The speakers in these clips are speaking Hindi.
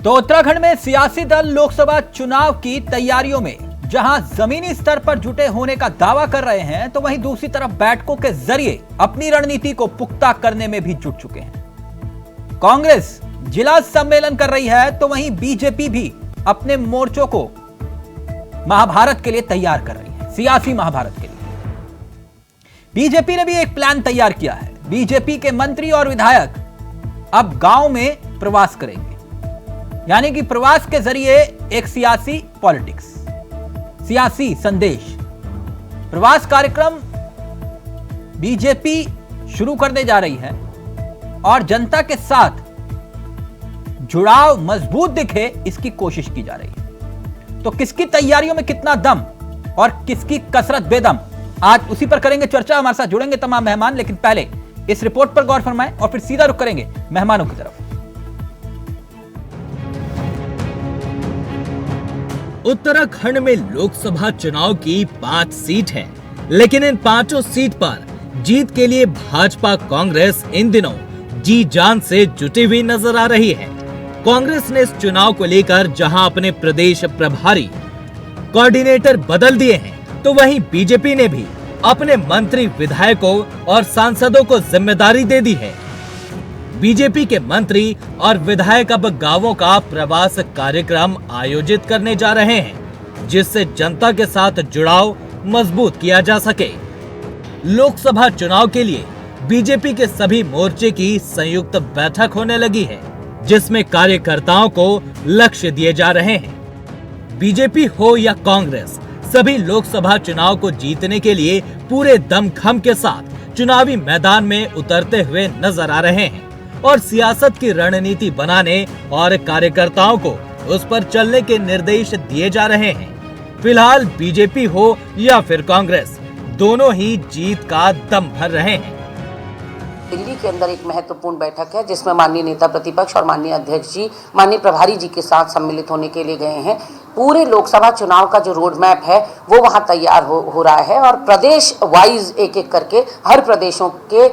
तो उत्तराखंड में सियासी दल लोकसभा चुनाव की तैयारियों में जहां जमीनी स्तर पर जुटे होने का दावा कर रहे हैं, तो वहीं दूसरी तरफ बैठकों के जरिए अपनी रणनीति को पुख्ता करने में भी जुट चुके हैं। कांग्रेस जिला सम्मेलन कर रही है, तो वहीं बीजेपी भी अपने मोर्चों को महाभारत के लिए तैयार कर रही है, सियासी महाभारत के लिए। बीजेपी ने भी एक प्लान तैयार किया है। बीजेपी के मंत्री और विधायक अब गांव में प्रवास करेंगे, यानी कि प्रवास के जरिए एक सियासी पॉलिटिक्स, सियासी संदेश। प्रवास कार्यक्रम बीजेपी शुरू करने जा रही है और जनता के साथ जुड़ाव मजबूत दिखे, इसकी कोशिश की जा रही है। तो किसकी तैयारियों में कितना दम और किसकी कसरत बेदम, आज उसी पर करेंगे चर्चा। हमारे साथ जुड़ेंगे तमाम मेहमान, लेकिन पहले इस रिपोर्ट पर गौर फरमाएं और फिर सीधा रुख करेंगे मेहमानों की तरफ। उत्तराखंड में लोकसभा चुनाव की 5 सीट है, लेकिन इन 5 सीट पर जीत के लिए भाजपा कांग्रेस इन दिनों जी जान से जुटी हुई नजर आ रही है। कांग्रेस ने इस चुनाव को लेकर जहां अपने प्रदेश प्रभारी कोऑर्डिनेटर बदल दिए हैं, तो वहीं बीजेपी ने भी अपने मंत्री, विधायकों और सांसदों को जिम्मेदारी दे दी है। बीजेपी के मंत्री और विधायक अब गांवों का प्रवास कार्यक्रम आयोजित करने जा रहे हैं, जिससे जनता के साथ जुड़ाव मजबूत किया जा सके। लोकसभा चुनाव के लिए बीजेपी के सभी मोर्चे की संयुक्त बैठक होने लगी है, जिसमें कार्यकर्ताओं को लक्ष्य दिए जा रहे हैं। बीजेपी हो या कांग्रेस, सभी लोकसभा चुनाव को जीतने के लिए पूरे दमखम के साथ चुनावी मैदान में उतरते हुए नजर आ रहे हैं और सियासत की रणनीति बनाने और कार्यकर्ताओं को उस पर चलने के निर्देश दिए जा रहे हैं। फिलहाल बीजेपी हो या फिर कांग्रेस, दोनों ही जीत का दम भर रहे हैं। दिल्ली के अंदर एक महत्वपूर्ण बैठक है, जिसमें माननीय नेता प्रतिपक्ष और माननीय अध्यक्ष जी, माननीय प्रभारी जी के साथ सम्मिलित होने के लिए गए हैं। पूरे लोकसभा चुनाव का जो रोड मैप है वो वहां तैयार हो रहा है और प्रदेश वाइज एक एक करके हर प्रदेशों के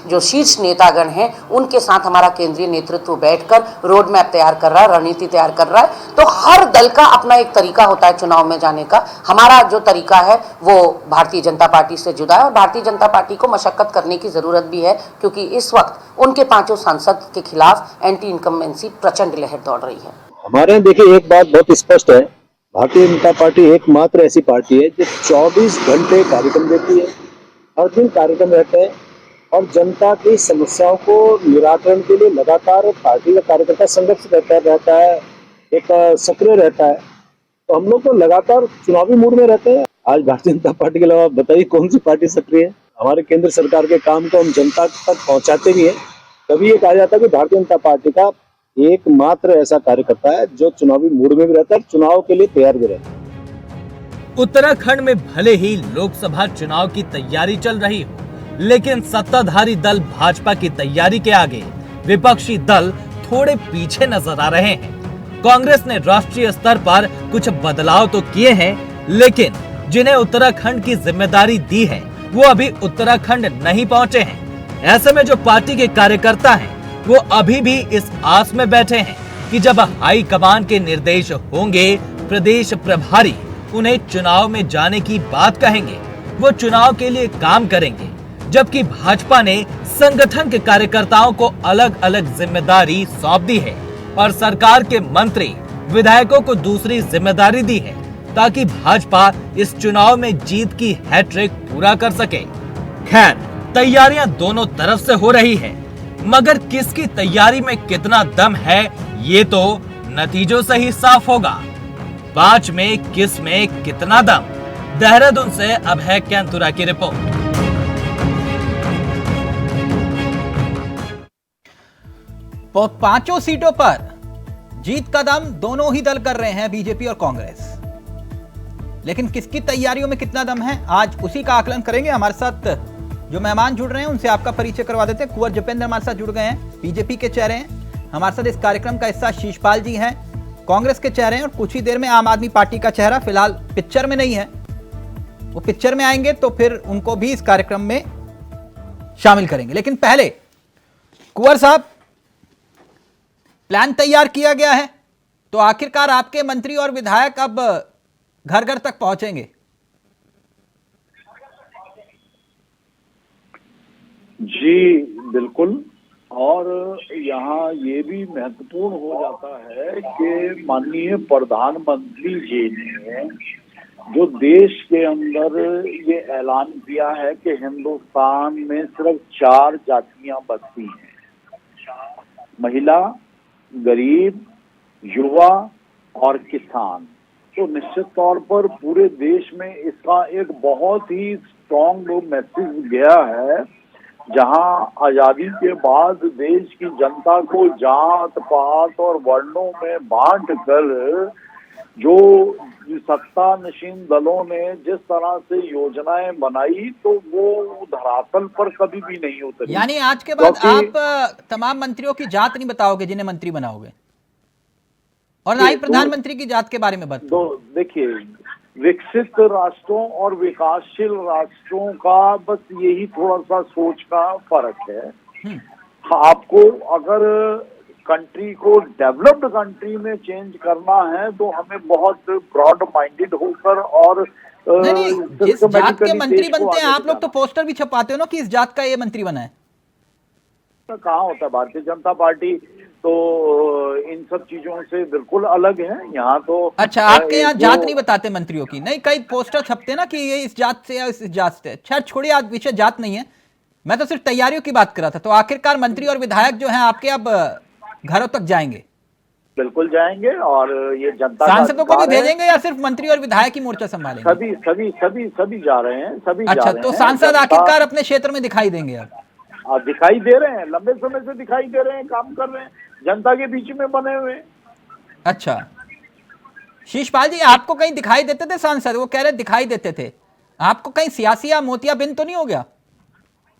जो शीर्ष नेतागण हैं उनके साथ हमारा केंद्रीय नेतृत्व बैठकर रोड मैप तैयार कर रहा है, रणनीति तैयार कर रहा है। तो हर दल का अपना एक तरीका होता है चुनाव में जाने का। हमारा जो तरीका है वो भारतीय जनता पार्टी से जुदा है और भारतीय जनता पार्टी को मशक्कत करने की जरूरत भी है, क्योंकि इस वक्त उनके 5 सांसद के खिलाफ एंटी इनकम्बेंसी प्रचंड लहर दौड़ रही है। हमारे यहाँ देखिए एक बात बहुत स्पष्ट है, भारतीय जनता पार्टी एकमात्र ऐसी पार्टी है जो 24 घंटे कार्यक्रम देती है, हर दिन कार्यक्रम रहते हैं और जनता की समस्याओं को निराकरण के लिए लगातार पार्टी का कार्यकर्ता संघर्ष रहता है, एक सक्रिय रहता है। तो हम लोग तो लगातार चुनावी मूड में रहते हैं। आज भारतीय जनता पार्टी के अलावा बताइए कौन सी पार्टी सक्रिय है? हमारे केंद्र सरकार के काम को हम जनता तक पहुँचाते भी है। कभी ये कहा जाता है कि भारतीय जनता पार्टी का एकमात्र ऐसा कार्यकर्ता है जो चुनावी मूड में भी रहता है, चुनाव के लिए तैयार भी रहता है। उत्तराखंड में भले ही लोकसभा चुनाव की तैयारी चल रही हो, लेकिन सत्ताधारी दल भाजपा की तैयारी के आगे विपक्षी दल थोड़े पीछे नजर आ रहे हैं। कांग्रेस ने राष्ट्रीय स्तर पर कुछ बदलाव तो किए हैं, लेकिन जिन्हें उत्तराखंड की जिम्मेदारी दी है वो अभी उत्तराखंड नहीं पहुंचे हैं। ऐसे में जो पार्टी के कार्यकर्ता हैं वो अभी भी इस आस में बैठे हैं कि जब हाई कमान के निर्देश होंगे, प्रदेश प्रभारी उन्हें चुनाव में जाने की बात कहेंगे, वो चुनाव के लिए काम करेंगे। जबकि भाजपा ने संगठन के कार्यकर्ताओं को अलग अलग जिम्मेदारी सौंप दी है और सरकार के मंत्री, विधायकों को दूसरी जिम्मेदारी दी है, ताकि भाजपा इस चुनाव में जीत की हैट्रिक पूरा कर सके। खैर, तैयारियां दोनों तरफ से हो रही है, मगर किसकी तैयारी में कितना दम है ये तो नतीजों से ही साफ होगा। 5 में किस में कितना दम। देहरादून से अभय कैंतुरा की रिपोर्ट। पांचों सीटों पर जीत का दम दोनों ही दल कर रहे हैं, बीजेपी और कांग्रेस। लेकिन किसकी तैयारियों में कितना दम है, आज उसी का आकलन करेंगे। हमारे साथ जो मेहमान जुड़ रहे हैं उनसे आपका परिचय करवा देते हैं। कुंवर जपेंद्र हमारे साथ जुड़ गए हैं, बीजेपी के चेहरे हैं। हमारे साथ इस कार्यक्रम का हिस्सा शीशपाल जी हैं, कांग्रेस के चेहरे हैं। और कुछ ही देर में आम आदमी पार्टी का चेहरा फिलहाल पिक्चर में नहीं है, वो पिक्चर में आएंगे तो फिर उनको भी इस कार्यक्रम में शामिल करेंगे। लेकिन पहले कुंवर साहब, प्लान तैयार किया गया है, तो आखिरकार आपके मंत्री और विधायक अब घर घर तक पहुंचेंगे। जी बिल्कुल। और यहाँ ये भी महत्वपूर्ण हो जाता है कि माननीय प्रधानमंत्री जी ने जो देश के अंदर ये ऐलान किया है कि हिंदुस्तान में सिर्फ 4 जातियां बसती हैं, महिला, गरीब, युवा और किसान। तो निश्चित तौर पर पूरे देश में इसका एक बहुत ही स्ट्रॉन्ग मैसेज गया है, जहां आजादी के बाद देश की जनता को जात पात और वर्णों में बांट कर जो सत्ता नशीन दलों ने जिस तरह से योजनाएं बनाई, तो वो धरातल पर कभी भी नहीं उतरी। यानी आज के बाद आप तमाम मंत्रियों की जात नहीं बताओगे जिन्हें मंत्री बनाओगे, और ना ही प्रधानमंत्री की जात के बारे में बताओ। तो देखिए, विकसित राष्ट्रों और विकासशील राष्ट्रों का बस यही थोड़ा सा सोच का फर्क है। आपको अगर कंट्री को डेवलप्ड कंट्री में चेंज करना है तो हमें बहुत ब्रॉड माइंडेड होकर और नहीं, जिस जात के मंत्री बनते हैं आप लोग तो पोस्टर भी छपाते हो ना कि इस जात का ये मंत्री बना है। कहाँ होता है? भारतीय जनता पार्टी तो इन सब चीजों से बिल्कुल अलग है। यहाँ तो अच्छा, आपके यहाँ जात नहीं बताते मंत्रियों की? नहीं, कई पोस्टर छपते हैं ना कि ये इस जात से या इस जात से। खैर छोड़िए, आज विषय जात नहीं है, मैं तो सिर्फ तैयारियों की बात कर रहा था। तो आखिरकार मंत्री और विधायक जो हैं आपके अब घरों तक जाएंगे? बिल्कुल जाएंगे, और ये जनता सांसदों को भी भेजेंगे या सिर्फ मंत्री और विधायक ही मोर्चा संभालेंगे? सभी सभी सभी सभी जा रहे हैं, सभी अच्छा, जा रहे तो हैं। सांसद आखिरकार अपने क्षेत्र में दिखाई देंगे अब? दिखाई दे रहे हैं, लंबे समय से दिखाई दे रहे हैं, काम कर रहे हैं, जनता के बीच में बने हुए। अच्छा, शीशपाल जी, आपको कहीं दिखाई देते थे सांसद? वो कह रहे दिखाई देते थे, आपको कहीं सियासी या मोतियाबिंद तो नहीं हो गया?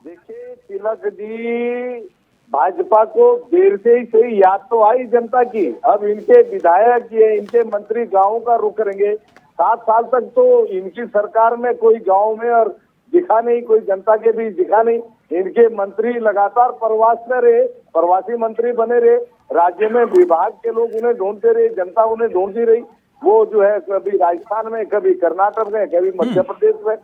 देखिए तिलक जी, भाजपा को देर से ही सही याद तो आई जनता की। अब इनके विधायक ये इनके मंत्री गाँव का रुख करेंगे। 7 साल तक तो इनकी सरकार में कोई गाँव में और दिखा नहीं, कोई जनता के बीच दिखा नहीं। इनके मंत्री लगातार प्रवास में रहे, प्रवासी मंत्री बने रहे, राज्य में विभाग के लोग उन्हें ढूंढते रहे, जनता उन्हें ढूंढती रही। वो जो है कभी राजस्थान में, कभी कर्नाटक में, कभी मध्य प्रदेश में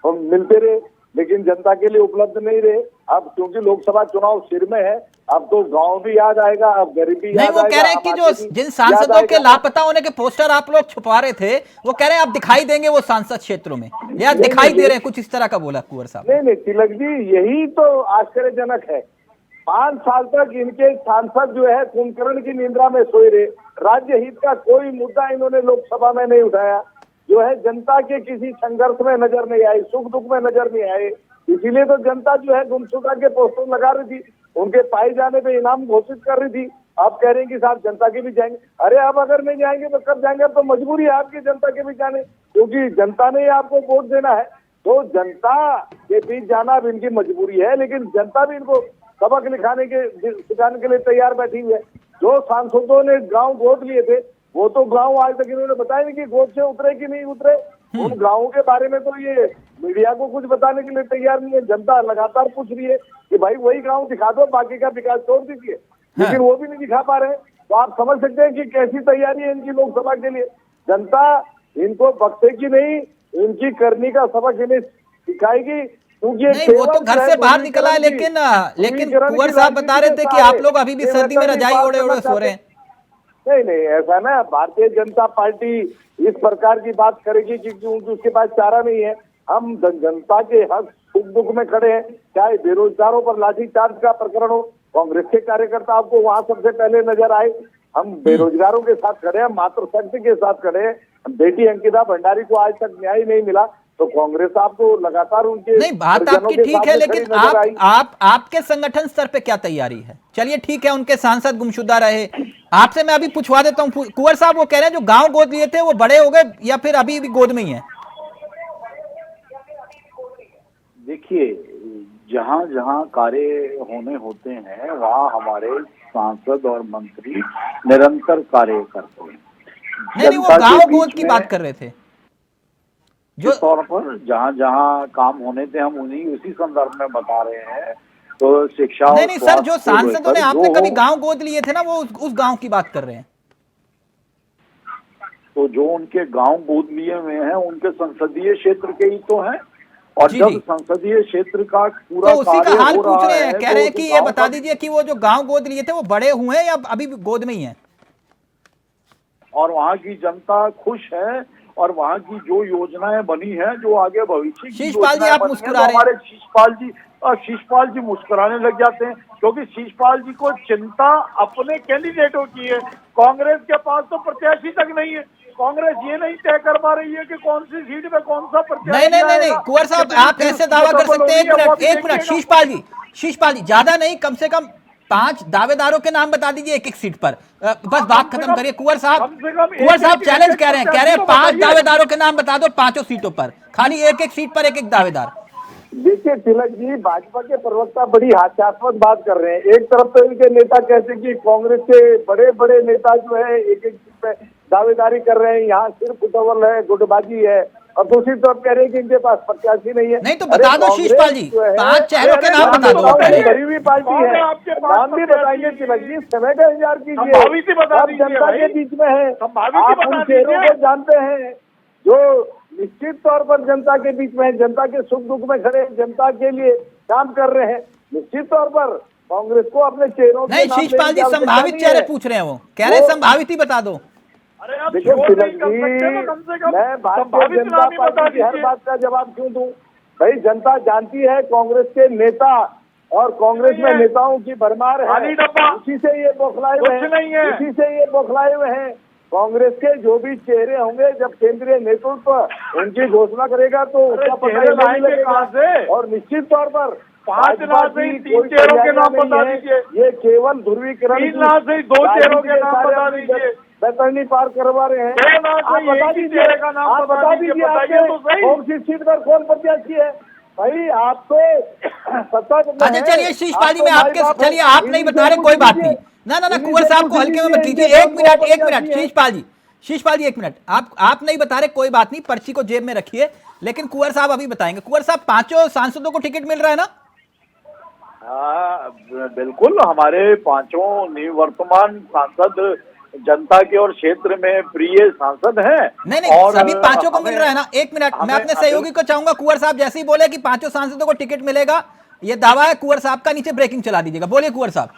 हम मिलते रहे, लेकिन जनता के लिए उपलब्ध नहीं रहे। अब क्योंकि लोकसभा चुनाव सिर में है, अब तो गांव भी याद आएगा, अब गरीबी याद आएगा। नहीं, वो कह रहे हैं कि जो जिन सांसदों के लापता होने के पोस्टर आप लोग छुपा रहे थे, वो कह रहे हैं आप दिखाई देंगे वो सांसद क्षेत्रों में, या दिखाई दे रहे हैं, कुछ इस तरह का बोला कुंवर साहब। नहीं तिलक जी, यही तो आश्चर्यजनक है। 5 साल तक इनके सांसद जो है कुंभकर्ण की निंद्रा में सोए रहे। राज्य हित का कोई मुद्दा इन्होंने लोकसभा में नहीं उठाया, जो है जनता के किसी संघर्ष में नजर नहीं आए, सुख दुख में नजर नहीं आए। इसीलिए तो जनता जो है गुमशुदा के पोस्टर लगा रही थी, उनके पाए जाने पे इनाम घोषित कर रही थी। आप कह रहे हैं कि साहब जनता के भी जाएंगे। अरे अब अगर नहीं जाएंगे तो कब जाएंगे? अब तो मजबूरी है आपकी जनता के भी जाने, क्योंकि जनता ने आपको वोट देना है। तो जनता के बीच जाना अब इनकी मजबूरी है, लेकिन जनता भी इनको सबक सिखाने के लिए तैयार बैठी हुई है। जो सांसदों ने गाँव गोद लिए थे, वो तो गांव आज तक इन्होंने बताया नहीं कि गोद से उतरे कि नहीं उतरे। उन गांवों के बारे में तो ये मीडिया को कुछ बताने के लिए तैयार नहीं है। जनता लगातार पूछ रही है कि भाई वही गांव दिखा दो, बाकी का विकास छोड़ दीजिए, लेकिन वो भी नहीं दिखा पा रहे हैं। तो आप समझ सकते हैं कि कैसी तैयारी है इनकी लोकसभा के लिए। जनता इनको बख्शेगी नहीं, इनकी करनी का सबक इन्हें सिखाएगी। नहीं, वो तो घर से बाहर निकला है, लेकिन कुंवर साहब बता रहे थे कि आप लोग अभी भी सर्दी में रजाई ओढ़े ओढ़े सो रहे हैं। नहीं ऐसा ना, भारतीय जनता पार्टी इस प्रकार की बात करेगी क्योंकि उसके पास चारा नहीं है। हम जनता के हक सुख दुख में खड़े हैं, चाहे बेरोजगारों पर लाठीचार्ज का प्रकरण हो, कांग्रेस के कार्यकर्ता आपको वहां सबसे पहले नजर आए। हम बेरोजगारों के साथ खड़े हैं, मातृशक्ति के साथ खड़े हैं। बेटी अंकिता भंडारी को आज तक न्याय नहीं मिला, तो कांग्रेस आपको लगातार उनके नहीं, बात आपकी ठीक है, लेकिन आपके संगठन स्तर पे क्या तैयारी है? चलिए ठीक है, उनके सांसद गुमशुदा रहे, आपसे मैं अभी पूछवा देता हूँ। कुंवर साहब वो कह रहे हैं जो गांव गोद लिए थे वो बड़े हो गए या फिर अभी भी गोद में ही है? देखिए, जहाँ जहाँ कार्य होने होते हैं वहाँ हमारे सांसद और मंत्री निरंतर कार्य करते हैं। नहीं, वो गांव गोद की बात कर रहे थे। जो तौर पर जहाँ जहाँ काम होने थे हम उसी संदर्भ में बता रहे हैं। तो शिक्षा नहीं नहीं सर, स्वास्थ्य जो को सांसदों ने लेकर आपने जो कभी हो, गांव गोद लिए थे ना, वो उस गांव की बात कर रहे हैं। तो जो उनके गांव गोद लिए हुए हैं उनके संसदीय क्षेत्र के ही तो हैं। और जी, जब जी। संसदीय क्षेत्र का पूरा तो उसी का कार्य हाल हो पूछ रहा रहे हैं, है कह तो रहे हैं उस कि ये गांव बता का, दीजिए कि वो जो गांव गोद लिए थे वो बड़े हुए हैं या अभी भी गोद में ही हैं? और वहाँ की जनता खुश है और वहाँ की जो योजनाएं बनी हैं, जो आगे भविष्य की शीशपाल जी, योजनाएं आप बनी हैं, मुस्कुरा तो रहे हैं। हमारे शीशपाल जी मुस्कुराने लग जाते हैं, क्योंकि शीशपाल जी को चिंता अपने कैंडिडेटों की है। कांग्रेस के पास तो प्रत्याशी तक नहीं है। कांग्रेस ये नहीं तय कर पा रही है कि कौन सी सीट पे कौन सा प्रत्याशी नहीं नहीं नहीं नहीं आएगा। कुंवर साहब, कितनी आप सीट कैसे दावा कर सफल सकते हैं? होगी है, वो भी एक मिनट देखिएगा। शीशपाल जी ज्यादा नहीं, कम से कम 5 दावेदारों के नाम बता दीजिए एक एक सीट पर। बस बात खत्म करिए कुंवर साहब। कम से कम कुंवर साहब चैलेंज कह रहे हैं, कह रहे हैं 5 बताइए। दावेदारों के नाम बता दो 5 सीटों पर, खाली एक एक सीट पर एक एक दावेदार। देखिए तिलक जी, भाजपा के प्रवक्ता बड़ी हास्यास्पद बात कर रहे हैं। एक तरफ तो इनके नेता कहते हैं कि कांग्रेस के बड़े बड़े नेता जो है एक एक सीट पे दावेदारी कर रहे हैं, यहाँ सिर्फ डबल है, गुटबाजी है। और दूसरी तरफ कह रहे हैं कि इनके पास प्रत्याशी नहीं है। नहीं तो बता दो शीशपाल जी, 5 चेहरों के नाम बता दो। भरी हुई पार्टी है, नाम भी बताएंगे तिलक जी, समय का इंतजार कीजिए। अब जनता के बीच में है, आप उन चेहरों को जानते हैं जो निश्चित तौर पर जनता के बीच में है, जनता के सुख दुख में खड़े, जनता के लिए काम कर रहे हैं। निश्चित तौर पर कांग्रेस को अपने चेहरों नहीं शीशपाल जी, संभावित चेहरे पूछ रहे हैं, वो कह रहे हैं संभावित ही बता दो। देखिए तिलक जी, मैं भारतीय जनता पार्टी की हर बात का जवाब क्यों दूं? भाई जनता जानती है कांग्रेस के नेता और कांग्रेस में नेताओं की भरमार है, उसी से ये बौखलाए हुए हैं, उसी से ये बौखलाए हुए हैं। कांग्रेस के जो भी चेहरे होंगे, जब केंद्रीय नेतृत्व उनकी घोषणा करेगा तो उसका पता नहीं लगेगा। और निश्चित तौर पर 5 लाख से 3 चेहरों के नाम बता दीजिए। ये केवल ध्रुवीकरण, 3 लाख से 2 चेहरों के नाम बता दीजिए। बैतरणी पार करवा रहे हैं। आप बता दीजिए, आप बता दीजिए आपके कौन सी सीट पर कौन प्रत्याशी है। भाई आप तो सत्ता। अच्छा चलिए शीशपाल जी, मैं आपके, चलिए आप नहीं बता रहे, कोई बात नहीं। ना कुंवर साहब को हल्के में मत लीजिए। एक मिनट शीशपाल जी एक मिनट, आप नहीं बता रहे, कोई बात नहीं, पर्ची को जेब में रखिए। लेकिन कुंवर साहब अभी बताएंगे। कुंवर साहब, 5 सांसदों को टिकट मिल रहा है ना? बिल्कुल, हमारे 5 निवर्तमान सांसद जनता के और क्षेत्र में प्रिय सांसद हैं। नहीं और सभी 5 को मिल रहा है ना? एक मिनट, मैं अपने सहयोगी को चाहूंगा, कुंवर साहब जैसे ही बोले कि 5 सांसदों को टिकट मिलेगा, ये दावा है कुंवर साहब का, नीचे ब्रेकिंग चला दीजिएगा। बोलिए कुंवर साहब।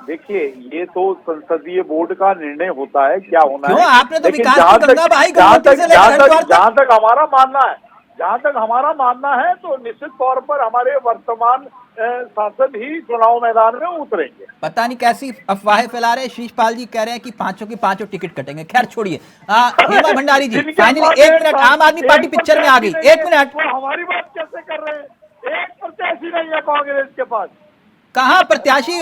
देखिए, ये तो संसदीय बोर्ड का निर्णय होता है क्या होना क्यों? है। आपने तो विकास जहाँ की गंगा बहाई, गंगोत्री से लेकर हरिद्वार तक। जहाँ तक हमारा मानना है तो निश्चित तौर पर हमारे वर्तमान सांसद ही चुनाव मैदान में उतरेंगे। पता नहीं कैसी अफवाहें फैला रहे हैं। शीशपाल जी कह रहे हैं कि 5 की 5 टिकट कटेंगे। खैर छोड़िए। हेमा भंडारी जी, फाइनली एक मिनट, आम आदमी पार्टी पिक्चर में आ गई। एक मिनट, हमारी बात कैसे कर रहे हैं? एक प्रत्याशी नहीं है कांग्रेस के पास। कहाँ प्रत्याशी?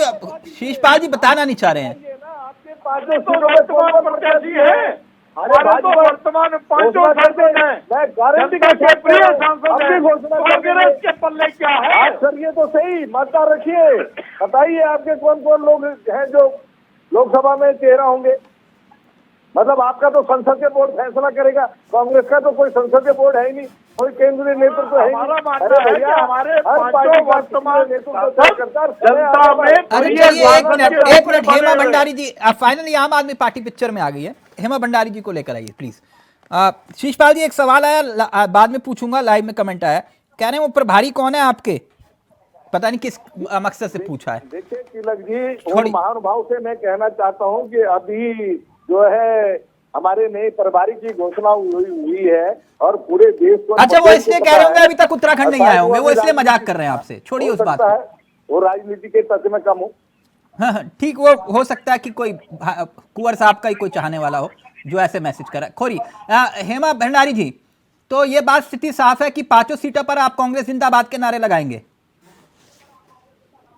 शीशपाल जी बताना नहीं चाह रहे हैं। आपके 5 वर्तमान प्रत्याशी है, हमारे तो वर्तमान 5 सांसद हैं। मैं गारंटी जनता के प्रिय सांसद हैं। कांग्रेस के पल्ले क्या है? सर ये तो सही मतदान रखिए, बताइए आपके कौन कौन लोग हैं जो लोकसभा में चेहरा होंगे। मतलब आपका तो संसदीय बोर्ड फैसला करेगा, कांग्रेस का तो कोई संसदीय बोर्ड है ही नहीं, कोई केंद्रीय नेतृत्व है ही नहीं। अरे भैया, हमारे हर पार्टी वर्तमान जनता में। अरे चलिए एक मिनट हेमा भंडारी जी, फाइनली आम आदमी पार्टी पिक्चर में आ गई है। हेमा भंडारी जी को लेकर आइए प्लीज। शीशपाल जी, एक सवाल आया, बाद में पूछूंगा, लाइव में कमेंट आया, कह रहे हैं वो प्रभारी कौन है आपके? पता नहीं किस मकसद से पूछा है। देखिए तिलक जी, उन महानुभाव से मैं कहना चाहता हूं कि अभी जो है हमारे नए प्रभारी की घोषणा हुई है और पूरे देश को। अच्छा, वो इसलिए कह रहे होंगे अभी तक उत्तराखंड नहीं आए होंगे, वो इसलिए मजाक कर रहे हैं आपसे, छोड़िए उस बात को। वो राजनीति के तत्व में कम हो। हाँ ठीक, वो हो सकता है कि कोई कुंवर साहब का ही कोई चाहने वाला हो जो ऐसे मैसेज कर रहा है। खोरी हेमा भंडारी जी, तो ये बात स्थिति साफ है कि 5 सीटों पर आप कांग्रेस जिंदाबाद के नारे लगाएंगे?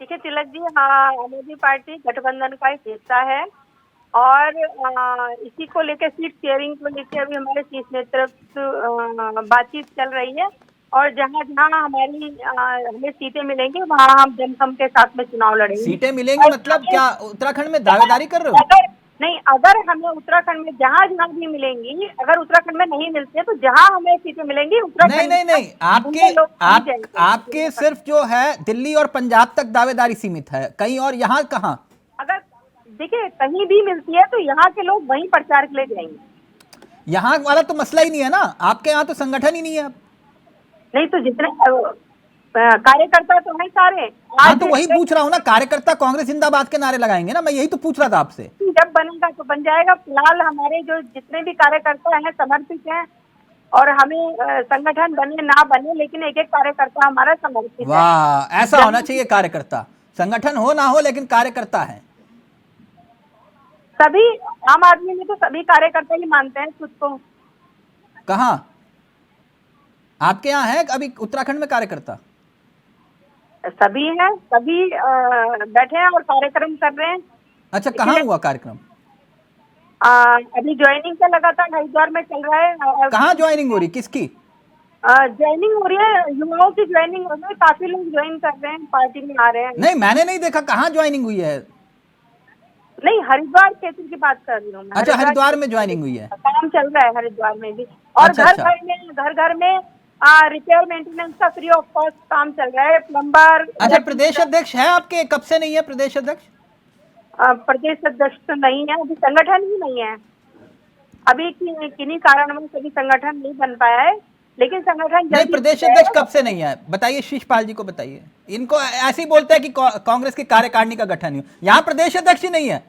ठीक है तिलक जी, हाँ, आम आदमी पार्टी गठबंधन का एक हिस्सा है और इसी को लेकर सीट शेयरिंग को लेकर अभी हमारे शीर्ष नेतृत्व बातचीत चल रही है और जहाँ जहाँ हमें सीटें मिलेंगी वहाँ हम दमखम के साथ में चुनाव लड़ेंगे। सीटें मिलेंगी मतलब क्या उत्तराखंड में दावेदारी कर रहे हो? नहीं, अगर हमें उत्तराखंड में जहाँ जहाँ भी मिलेंगी, अगर उत्तराखंड में नहीं मिलती है तो जहाँ हमें सीटें मिलेंगी उत्तराखंड नहीं नहीं नहीं, आपके सिर्फ जो है दिल्ली और पंजाब तक दावेदारी सीमित है, कहीं और यहाँ कहाँ? अगर देखिए कहीं भी मिलती है तो यहाँ के लोग वहीं प्रचार के लिए जाएंगे। यहाँ वाला तो मसला ही नहीं है ना, आपके यहाँ तो संगठन ही नहीं है। नहीं तो जितने कार्यकर्ता तो हैं सारे। हाँ तो वही पूछ रहा हूँ ना, कार्यकर्ता कांग्रेस जिंदाबाद के नारे लगाएंगे ना, मैं यही तो पूछ रहा था आपसे। जब बनेगा तो बन जाएगा। फिलहाल हमारे जो जितने भी कार्यकर्ता हैं समर्पित हैं, और हमें संगठन बने ना बने लेकिन एक एक कार्यकर्ता हमारा समर्पित है। वाह, ऐसा होना चाहिए कार्यकर्ता, संगठन हो ना हो लेकिन कार्यकर्ता है। सभी आम आदमी में तो सभी कार्यकर्ता ही मानते हैं खुद को। कहाँ आपके यहाँ है अभी उत्तराखंड में कार्यकर्ता? सभी हैं, सभी बैठे हैं और कार्यक्रम कर रहे हैं। अच्छा, कहाँ हुआ कार्यक्रम? अभी ज्वाइनिंग का लगातार हरिद्वार में चल रहा है। कहाँ ज्वाइनिंग हो रही, किसकी ज्वाइनिंग हो रही है? युवाओं की ज्वाइनिंग हो रही है, काफी लोग ज्वाइन कर रहे हैं, पार्टी में आ रहे हैं। नहीं मैंने नहीं देखा, कहाँ ज्वाइनिंग हुई है? नहीं, हरिद्वार क्षेत्र की बात कर रही हूँ। अच्छा, हरिद्वार में ज्वाइनिंग हुई है, काम चल रहा है हरिद्वार में भी। और अच्छा, घर घर में रिपेयर मेंटेनेंस का फ्री ऑफ कॉस्ट काम चल रहा है। प्लम्बर। अच्छा, प्रदेश अध्यक्ष है आपके? कब से नहीं है प्रदेश अध्यक्ष? प्रदेश अध्यक्ष तो नहीं है, अभी संगठन ही नहीं है। अभी किन्हीं कारणों से सभी संगठन नहीं बन पाया है, लेकिन संगठन नहीं, प्रदेश अध्यक्ष कब से नहीं है बताइए, शिषपाल जी को बताइए। इनको ऐसे ही बोलते हैं कि कांग्रेस की कार्यकारिणी का गठन नहीं हो, यहाँ प्रदेश अध्यक्ष ही नहीं है।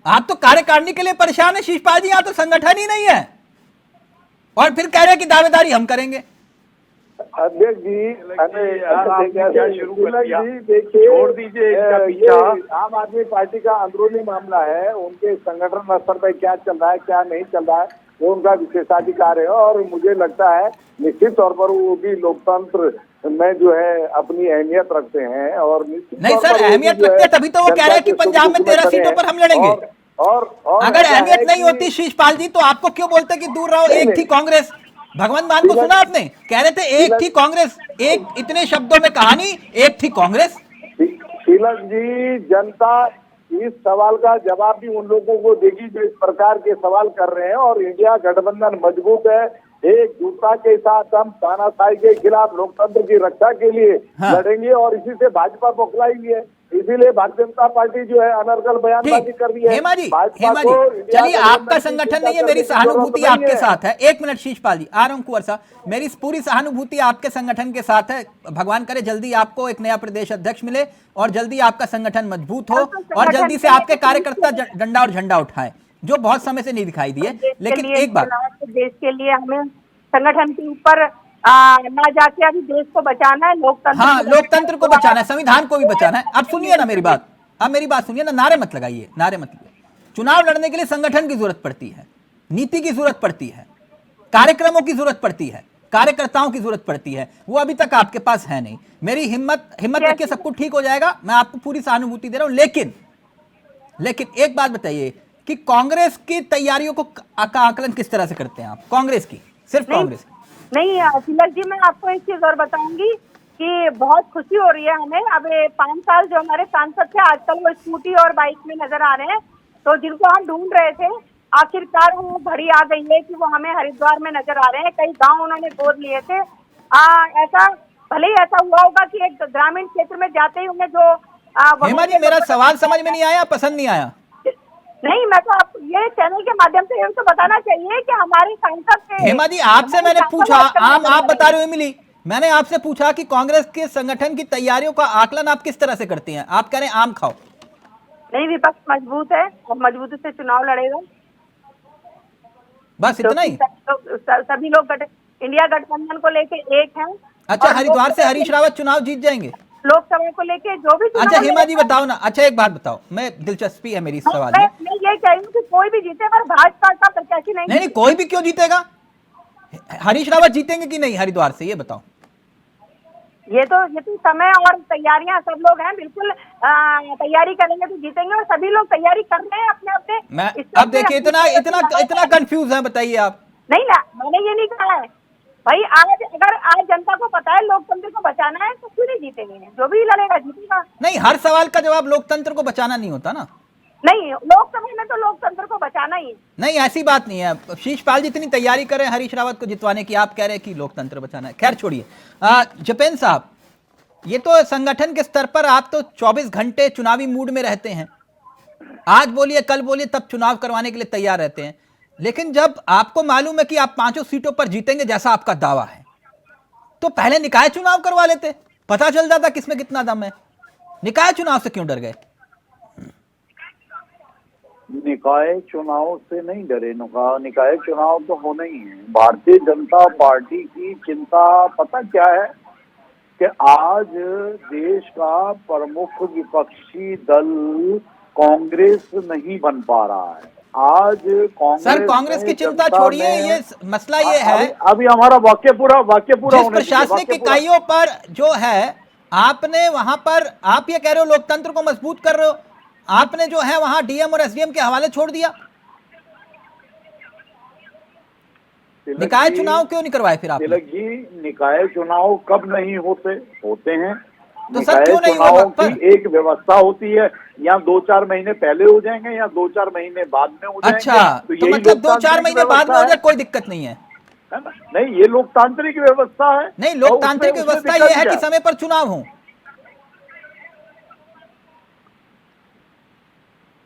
आप तो कार्यकारिणी के लिए परेशान है शिषपाल जी, यहाँ तो संगठन ही नहीं है, और फिर कह रहे हैं कि दावेदारी हम करेंगे। अध्यक्ष जी, क्या शुरू कर दिया? देखिए, छोड़ दीजिए इसका पीछा। आम आदमी पार्टी का अंदरूनी मामला है, उनके संगठन स्तर पर क्या चल रहा है क्या नहीं चल रहा है वो उनका विशेषाधिकार है। और मुझे लगता है निश्चित तौर पर वो भी लोकतंत्र में जो है अपनी अहमियत रखते हैं। और नहीं सर, अहमियत रखते तभी तो वो कह रहे हैं कि पंजाब में 13 सीटों पर हम लड़ेंगे। और अगर अहमियत नहीं होती शिषपाल जी तो आपको क्यों बोलते कि दूर रहो, एक थी कांग्रेस। भगवंत मान को सुना आपने, कह रहे थे एक थी कांग्रेस, एक इतने शब्दों में कहानी, एक थी कांग्रेस। तिलक जी, जनता इस सवाल का जवाब भी उन लोगों को देगी जो इस प्रकार के सवाल कर रहे हैं। और इंडिया गठबंधन मजबूत है, एकजुटता के साथ हम तानाशाही के खिलाफ लोकतंत्र की रक्षा के लिए लड़ेंगे और इसी से भाजपा बौखलाई भी है। इसीलिए भारतीय जनता पार्टी जो है अनर्गल बयानबाजी कर रही है। हेमा जी, चलिए आपका संगठन नहीं है, मेरी सहानुभूति आपके साथ है। एक मिनट शिषपाल जी, आ रहा हूं कुंवर साहब, मेरी पूरी सहानुभूति आपके संगठन के साथ है। भगवान करे जल्दी आपको एक नया प्रदेश अध्यक्ष मिले और जल्दी आपका संगठन मजबूत हो और जल्दी से आपके कार्यकर्ता डंडा और झंडा उठाए, जो बहुत समय से नहीं दिखाई दिए। लेकिन एक बात, देश के लिए हमें संगठन के ऊपर ना जाके अभी देश को बचाना है, लोकतंत्र। हाँ, लोकतंत्र को बचाना है, संविधान को भी बचाना है। अब सुनिए ना मेरी बात, अब मेरी बात सुनिए ना, नारे मत लगाइए, नारे मत लगाइए। चुनाव लड़ने के लिए संगठन की जरूरत पड़ती है, नीति की जरूरत पड़ती है, कार्यक्रमों की जरूरत पड़ती है, कार्यकर्ताओं की जरूरत पड़ती है। वो अभी तक आपके पास है नहीं। मेरी हिम्मत रखिए, सब कुछ ठीक हो जाएगा, मैं आपको पूरी सहानुभूति दे रहा हूं। लेकिन एक बात बताइए कि कांग्रेस की तैयारियों को का आकलन किस तरह से करते हैं आप? कांग्रेस की, सिर्फ कांग्रेस की नहीं। तिलक जी, मैं आपको एक चीज और बताऊंगी कि बहुत खुशी हो रही है हमें। अब 5 साल जो हमारे सांसद थे, आजकल वो स्कूटी और बाइक में नजर आ रहे हैं। तो जिनको हम ढूंढ रहे थे, आखिरकार वो घड़ी आ गई है कि वो हमें हरिद्वार में नजर आ रहे हैं। कई गांव उन्होंने गोद लिए थे। ऐसा भले ही ऐसा हुआ होगा कि एक ग्रामीण क्षेत्र में जाते ही उन्हें जो हेमा जी, मेरा सवाल समझ में नहीं आया, पसंद नहीं आया। नहीं, मैं तो आप ये चैनल के माध्यम से ये तो बताना चाहिए कि हमारे सांसद हेमा जी, आपसे मैंने पूछा, आप बता रहे हो मिली, मैंने आपसे पूछा कि कांग्रेस के संगठन की तैयारियों का आकलन आप किस तरह से करते हैं? आप कह रहे हैं आम खाओ। नहीं, विपक्ष मजबूत है और मजबूती से चुनाव लड़ेगा, बस इतना ही। सभी लोग इंडिया गठबंधन को लेके एक हैं। अच्छा, हरिद्वार से हरीश रावत चुनाव जीत जाएंगे लोकसभा को लेके जो भी। अच्छा हेमा जी बताओ ना, अच्छा एक बात बताओ, मैं दिलचस्पी है मेरी इस सवाल में। मैं ये कह रही हूँ कि कोई भी जीते पर भाजपा का प्रत्याशी नहीं। कोई भी क्यों जीतेगा? हरीश रावत जीतेंगे कि नहीं हरिद्वार से, ये बताओ। ये तो समय और तैयारियां सब लोग हैं, बिल्कुल तैयारी करेंगे तो जीतेंगे और सभी लोग तैयारी कर रहे हैं अपने अपने। अब देखिए, इतना कंफ्यूज है, बताइए आप। नहीं ना, मैंने ये नहीं कहा है भाई। अगर आज जनता को पता है लोकतंत्र को बचाना है तो क्यों नहीं जीतेंगे? जो भी लड़ेगा जीतेगा। नहीं, हर सवाल का जवाब लोकतंत्र को बचाना नहीं होता ना। नहीं, लोकसभा में तो लोकतंत्र को बचाना ही है। नहीं, ऐसी बात नहीं है। शीशपाल जी इतनी तैयारी कर रहे हैं हरीश रावत को जितवाने की, आप कह रहे हैं कि लोकतंत्र बचाना है। खैर छोड़िए। जपेन साहब, ये तो संगठन के स्तर पर आप तो 24 घंटे चुनावी मूड में रहते हैं, आज बोलिए कल बोलिए तब चुनाव करवाने के लिए तैयार रहते हैं, लेकिन जब आपको मालूम है कि आप 5 सीटों पर जीतेंगे जैसा आपका दावा है, तो पहले निकाय चुनाव करवा लेते, पता चल जाता किसमें कितना दम है। निकाय चुनाव से क्यों डर गए? निकाय चुनाव से नहीं डरे, निकाय चुनाव तो होना ही है। भारतीय जनता पार्टी की चिंता पता क्या है कि आज देश का प्रमुख विपक्षी दल कांग्रेस नहीं बन पा रहा है। आज कांग्रेस, सर कांग्रेस की चिंता छोड़िए, ये मसला ये है अभी हमारा वाक्य पूरा जिस प्रशासनिक इकाइयों पर जो है आपने वहां पर, आप ये कह रहे हो लोकतंत्र को मजबूत कर रहे हो, आपने जो है वहां डीएम और एसडीएम के हवाले छोड़ दिया। निकाय चुनाव क्यों नहीं करवाए फिर आप? तिलक जी, निकाय चुनाव कब नहीं होते हैं? तो सर क्यों नहीं चुनाव की एक व्यवस्था होती है, या 2-4 महीने पहले हो जाएंगे या 2-4 महीने बाद में हो जाएंगे। अच्छा, तो मतलब 2-4 महीने बाद में हो जाए कोई दिक्कत नहीं है? नहीं, ये लोकतांत्रिक व्यवस्था है। नहीं, लोकतांत्रिक व्यवस्था ये है कि समय पर चुनाव हो।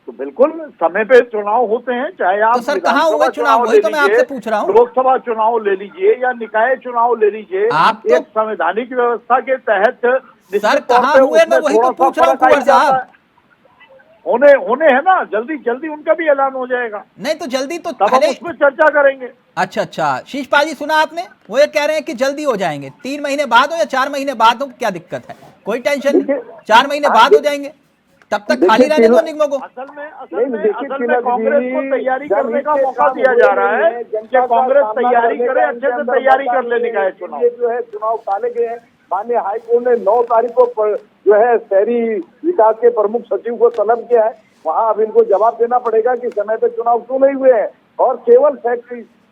तो बिल्कुल समय पे चुनाव होते हैं, चाहे आप तो सर कहाँ हुए चुनाव, वही तो मैं आपसे पूछ रहा हूँ। लोकसभा चुनाव ले लीजिए या निकाय चुनाव ले लीजिए, आप तो एक संवैधानिक व्यवस्था के तहत सर कहाँ हुए, मैं वही तो पूछ रहा हूँ कुंवर साहब। होने है ना, जल्दी उनका भी ऐलान हो जाएगा। नहीं तो जल्दी तो तब हम उसमें चर्चा करेंगे। अच्छा, शीशपाल जी सुना आपने, वो ये कह रहे हैं कि जल्दी हो जाएंगे, 3 महीने बाद हो या 4 महीने बाद हो, क्या दिक्कत है? कोई टेंशन नहीं, 4 महीने बाद हो जाएंगे, तब तक खाली रहने दो निगमों को। असल में कांग्रेस को तैयारी करने का मौका दिया जा रहा है कि कांग्रेस तैयारी करे, अच्छे से तैयारी कर ले निकाय चुनाव। जो है चुनाव टाले गए हैं। माननीय हाईकोर्ट ने 9 तारीख को जो है शहरी विकास के प्रमुख सचिव को तलब किया है। वहाँ अब इनको जवाब देना पड़ेगा कि समय पे चुनाव क्यों नहीं हुए हैं, और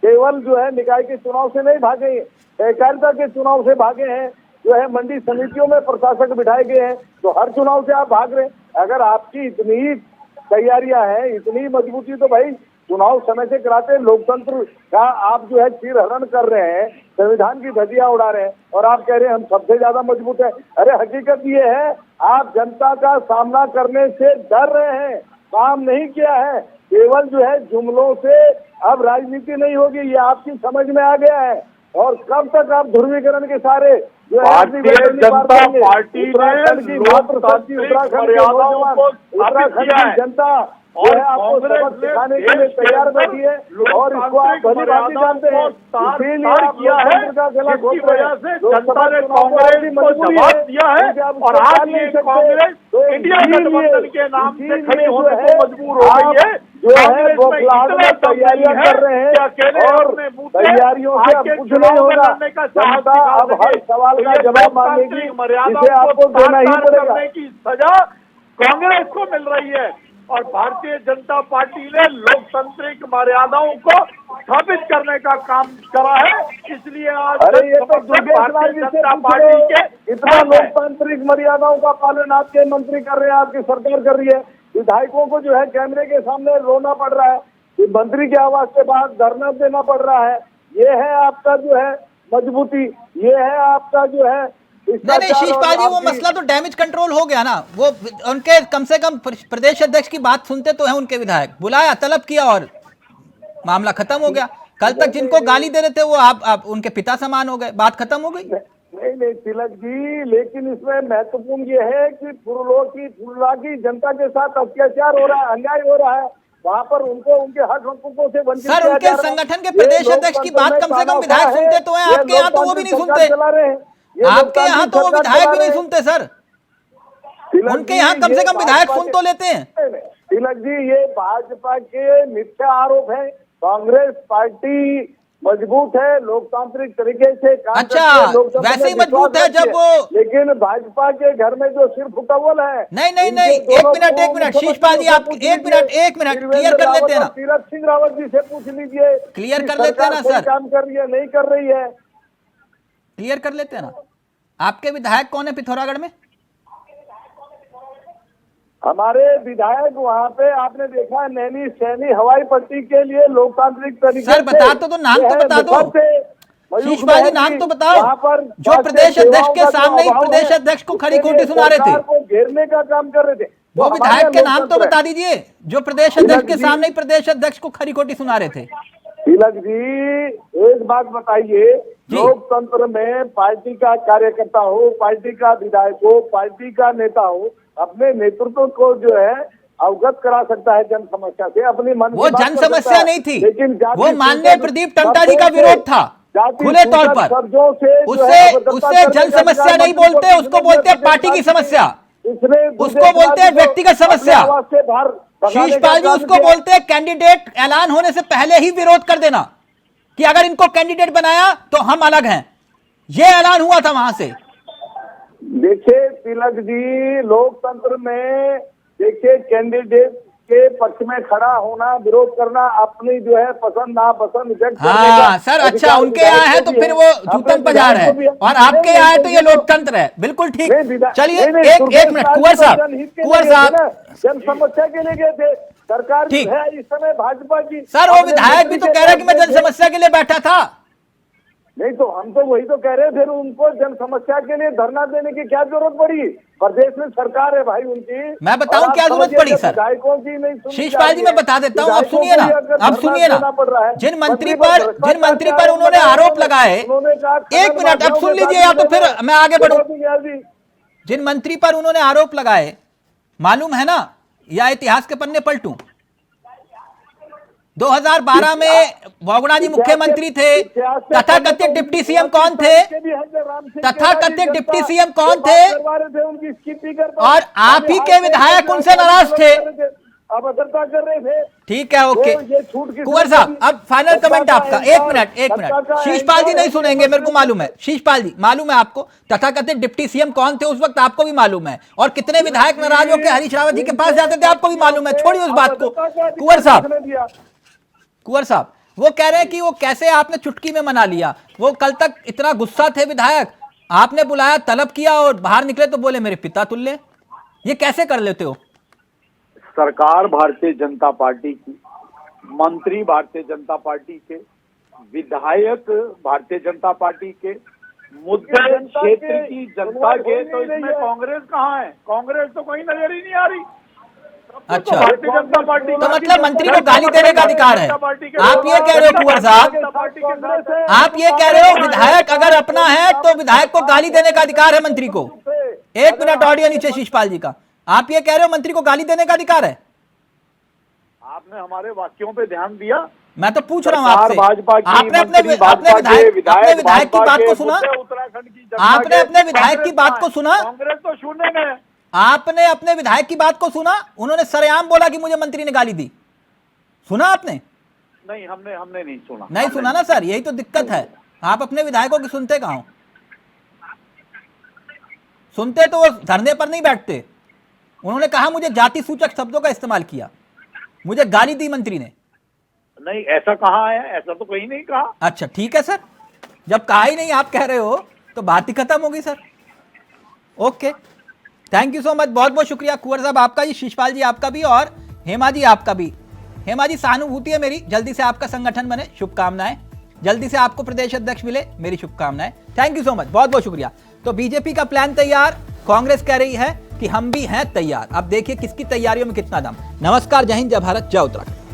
केवल जो है निकाय के चुनाव से नहीं भागे हैं, सहकारिता के चुनाव से भागे हैं, जो है मंडी समितियों में प्रशासक बिठाए गए हैं, तो हर चुनाव से आप भाग रहे हैं। अगर आपकी इतनी तैयारियां हैं, इतनी मजबूती, तो भाई चुनाव समय से कराते हैं। लोकतंत्र का आप जो है चीरहरण कर रहे हैं, संविधान की धज्जियां उड़ा रहे हैं, और आप कह रहे हैं हम सबसे ज्यादा मजबूत है। अरे हकीकत ये है, आप जनता का सामना करने से डर रहे हैं, काम नहीं किया है, केवल जो है जुमलों से अब राजनीति नहीं होगी, ये आपकी समझ में आ गया है। और कब तक आप ध्रुवीकरण के सारे जो है भारतीय जनता पार्टी उत्तराखंड की जनता जो है आपको सबक सिखाने के लिए तैयार बैठी है, और इसको आप भली भांति जानते हैं। इसीलिए आप लोकतंत्र का गला घोट रहे हैं। जनता ने कांग्रेस को जवाब दिया है, और आज ये कांग्रेस इंडिया गठबंधन के नाम से खड़े होने को मजबूर हो गई है। जो है वो इतने तैयारियां कर रहे हैं, और तैयारियों से अब कुछ नहीं होगा। जनता अब हर सवाल का जवाब मांगेगी, इसे आपको देना ही पड़ेगा। की सजा कांग्रेस को मिल रही है, और भारतीय जनता पार्टी ने लोकतांत्रिक मर्यादाओं को स्थापित करने का काम करा है। इसलिए आज भारतीय जनता पार्टी के इतना लोकतांत्रिक मर्यादाओं का पालन आपके मंत्री कर रहे हैं, आपकी सरकार कर रही है। विधायकों को जो है कैमरे के सामने रोना पड़ रहा है, मंत्री की आवाज के बाद धरना देना पड़ रहा है। ये है आपका जो है मजबूती, ये है आपका जो है। नहीं शीशपाल जी, वो मसला तो डैमेज कंट्रोल हो गया ना। वो उनके कम से कम प्रदेश अध्यक्ष की बात सुनते तो है उनके विधायक, बुलाया, तलब किया और मामला खत्म हो गया। कल तक जिनको गाली दे रहे थे वो आप उनके पिता समान हो गए, बात खत्म हो गई। नहीं तिलक जी, लेकिन इसमें महत्वपूर्ण ये है कि फुलरा की जनता के साथ अत्याचार हो रहा है, अन्याय हो रहा है, वहाँ पर उनको उनके हक हकूकों से वंचित सर, उनके संगठन के प्रदेश अध्यक्ष की बात कम से कम विधायक सुनते तो है, आपके यहाँ तो वो भी नहीं सुनते। आपके यहाँ तो वो विधायक भी नहीं सुनते सर, उनके यहाँ कम से कम विधायक सुन तो लेते हैं। तिलक जी, ये भाजपा के मिथ्या आरोप है। कांग्रेस पार्टी मजबूत है, लोकतांत्रिक तरीके से काम अच्छा, करती है, वैसे ही मजबूत है जब वो, लेकिन भाजपा के घर में जो सिर्फ फुटबॉल है। नहीं, एक मिनट शीशपाल जी, आप एक मिनट क्लियर कर लेते हैं ना। तीरथ सिंह रावत जी से पूछ लीजिए, क्लियर कर लेते हैं ना सर, काम कर रही है नहीं कर रही है, क्लियर कर लेते हैं ना। आपके विधायक कौन है पिथौरागढ़ में? हमारे विधायक वहाँ पे आपने देखा है, नैनी सैनी हवाई पट्टी के लिए लोकतांत्रिक तरीके सर बता तो नाम तो बता दो, शीशपाल जी नाम तो बताओ, जो प्रदेश अध्यक्ष के सामने ही प्रदेश अध्यक्ष को खरी खोटी सुना रहे थे, घेरने का काम कर रहे थे। वो विधायक के नाम तो बता दीजिए जो प्रदेश अध्यक्ष के सामने ही प्रदेश अध्यक्ष को खरी खोटी सुना रहे थे। तिलक जी एक बात बताइए, लोकतंत्र में पार्टी का कार्यकर्ता हो, पार्टी का विधायक हो, पार्टी का नेता हो, अपने नेतृत्व को जो है अवगत करा सकता है जन समस्या से, अपनी मन वो जन समस्या नहीं थी, वो माननीय प्रदीप टंटा जी का विरोध था खुले तौर पर। उससे जन समस्या नहीं बोलते, उसको बोलते हैं पार्टी की समस्या, उसको बोलते हैं व्यक्तिगत समस्या। शीशपाल जी उसको बोलते हैं कैंडिडेट ऐलान होने से पहले ही विरोध कर देना कि अगर इनको कैंडिडेट बनाया तो हम अलग हैं, ये ऐलान हुआ था वहां से। देखिए तिलक जी, लोकतंत्र में देखिए कैंडिडेट के पक्ष में खड़ा होना, विरोध करना, अपनी जो है पसंद नापसंद व्यक्त करने का सर अच्छा, उनके यहाँ है तो फिर वो जूतन पजार है, और आपके यहाँ है तो ये लोकतंत्र है, बिल्कुल ठीक। चलिए एक मिनट, कुंवर साहब जन समस्या के लिए गए थे, सरकार ठीक है इस समय भाजपा की। सर वो विधायक भी तो कह रहा है कि मैं जन समस्या के लिए बैठा था। नहीं तो हम तो वही तो कह रहे हैं, फिर उनको जन समस्या के लिए धरना देने की क्या जरूरत पड़ी? प्रदेश में सरकार है भाई उनकी, मैं बताऊं क्या जरूरत पड़ी सर? विधायकों की नहीं, शीशपाल जी मैं बता देता हूं, अब सुनिए ना, अब सुनिए ना, जिन मंत्री पर उन्होंने आरोप लगाए, एक मिनट अब सुन लीजिए या तो फिर मैं आगे बढ़ूं। जिन मंत्री पर उन्होंने आरोप लगाए, मालूम है ना, या इतिहास के पन्ने पलटूं? 2012 में बोगड़ा जी मुख्यमंत्री थे, तथाकथित डिप्टी सीएम कौन थे? तथाकथित डिप्टी सीएम कौन थे? और आप ही के विधायक उनसे नाराज थे। कर रहे थे। ठीक है, ओके कुंवर साहब, अब फाइनल कमेंट आपका। एक मिनट शीशपाल जी नहीं सुनेंगे, मेरे को मालूम है। शीशपाल जी मालूम है आपको तथाकथित डिप्टी सीएम कौन थे उस वक्त, आपको भी मालूम है, और कितने विधायक नाराज होकर हरीश रावत जी के पास जाते थे आपको भी मालूम है। छोड़िए उस बात को। कुंवर साहब वो कह रहे हैं कि वो कैसे आपने चुटकी में मना लिया, वो कल तक इतना गुस्सा थे विधायक, आपने बुलाया, तलब किया और बाहर निकले तो बोले मेरे पिता तुल्य। ये कैसे कर लेते हो? सरकार भारतीय जनता पार्टी की, मंत्री भारतीय जनता पार्टी के, विधायक भारतीय जनता पार्टी के, मुद्दे क्षेत्र की जनता के, तो इसमें कांग्रेस कहाँ है? कांग्रेस तो कहीं नजर ही नहीं आ रही। अच्छा, भारतीय जनता पार्टी तो मतलब मंत्री को गाली देने का अधिकार है, आप ये कह रहे हो कुंवर साहब? आप ये कह रहे हो विधायक अगर अपना है तो विधायक को गाली देने का अधिकार है मंत्री को? एक मिनट ऑडियो नीचे शीशपाल जी का। आप ये कह रहे हो मंत्री को गाली देने का अधिकार है? आपने हमारे वाक्यों पे ध्यान दिया? मैं तो पूछ रहा हूँ आपसे, आपने अपने विधायक की बात को सुना? आपने अपने विधायक की बात को सुना? कांग्रेस तो शून्य में। आपने अपने विधायक की बात को सुना? उन्होंने सरेआम बोला कि मुझे मंत्री ने गाली दी, सुना आपने? नहीं, हमने नहीं सुना। नहीं सुना ना सर, यही तो दिक्कत है, आप अपने विधायकों की सुनते कहाँ हो? सुनते तो वो धरने पर नहीं बैठते। उन्होंने कहा मुझे जाति सूचक शब्दों का इस्तेमाल किया, मुझे गाली दी मंत्री ने। नहीं, ऐसा कहाँ है? ऐसा तो कहीं नहीं कहा। अच्छा ठीक है सर, जब कहा ही नहीं आप कह रहे हो तो बात ही खत्म होगी sir. Okay, thank you so much, बहुत बहुत शुक्रिया कुंवर साहब आपका जी, शीशपाल जी आपका भी, और हेमा जी आपका भी। हेमा जी सहानुभूति है मेरी, जल्दी से आपका संगठन बने, शुभकामनाएं। जल्दी से आपको प्रदेश अध्यक्ष मिले, मेरी शुभकामनाएं। थैंक यू सो मच, बहुत बहुत शुक्रिया। तो बीजेपी का प्लान तैयार, कांग्रेस कह रही है कि हम भी हैं तैयार। अब देखिए किसकी तैयारियों में कितना दम। नमस्कार, जय हिंद, जय भारत, जय उत्तराखंड।